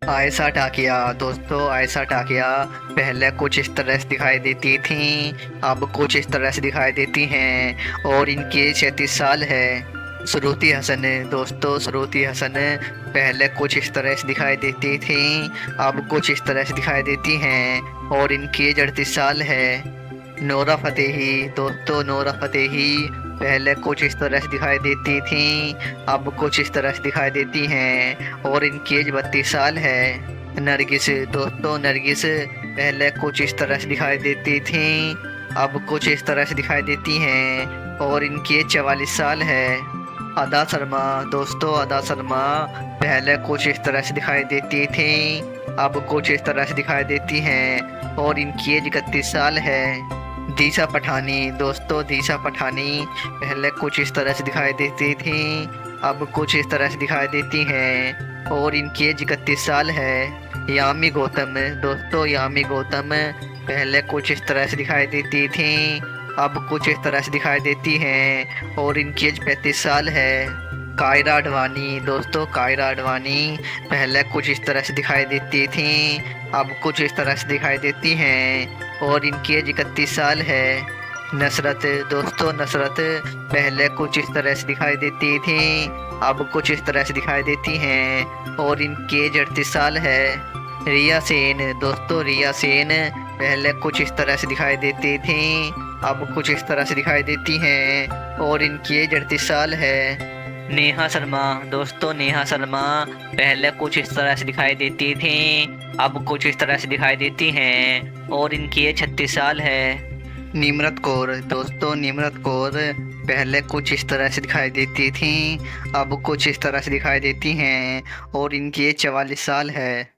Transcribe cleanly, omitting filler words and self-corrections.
आयशा टाकिया दोस्तों, आयशा टाकिया पहले कुछ इस तरह से दिखाई देती थी, अब कुछ इस तरह से दिखाई देती हैं और इनकी एज 36 साल है। श्रुति हसन दोस्तों, श्रुति हसन पहले कुछ इस तरह से दिखाई देती थी, अब कुछ इस तरह से दिखाई देती हैं और इनकी एज 38 साल है। नोरा फतेही दोस्तों, नोरा फतेही पहले कुछ इस तरह से दिखाई देती थी, अब कुछ इस तरह से दिखाई देती हैं और इनकी एज 32 साल है। नरगिस दोस्तों, नरगिस पहले कुछ इस तरह से दिखाई देती थी, अब कुछ इस तरह से दिखाई देती हैं और इनकी एज 44 साल है। अदा शर्मा दोस्तों, अदा शर्मा पहले कुछ इस तरह से दिखाई देती थी, अब कुछ इस तरह से दिखाई देती हैं और इनकी एज 31 साल है। दिशा पठानी दोस्तों, दिशा पठानी पहले कुछ इस तरह से दिखाई देती थी, अब कुछ इस तरह से दिखाई देती हैं और इनकी एज 31 साल है। यामी गौतम दोस्तों, यामी गौतम पहले कुछ इस तरह से दिखाई देती थी, अब कुछ इस तरह से दिखाई देती हैं और इनकी एज 35 साल है। कायरा अडवाणी दोस्तों, कायरा अडवाणी पहले कुछ इस तरह से दिखाई देती थी, अब कुछ इस तरह से दिखाई देती हैं और इनकी एज 31 साल है। नसरत दोस्तों, नसरत पहले कुछ इस तरह से दिखाई देती थी, अब कुछ इस तरह से दिखाई देती हैं और इनकी एज 38 साल है। रिया सेन दोस्तों, रिया सेन पहले कुछ इस तरह से दिखाई देती थी, अब कुछ इस तरह से दिखाई देती हैं और इनकी एज 38 साल है। नेहा शर्मा दोस्तों, नेहा शर्मा पहले कुछ इस तरह से दिखाई देती थी, अब कुछ इस तरह से दिखाई देती हैं और इनकी एज 36 साल है। निम्रत कौर दोस्तों, निम्रत कौर पहले कुछ इस तरह से दिखाई देती थी, अब कुछ इस तरह से दिखाई देती हैं और इनकी एज 44 साल है।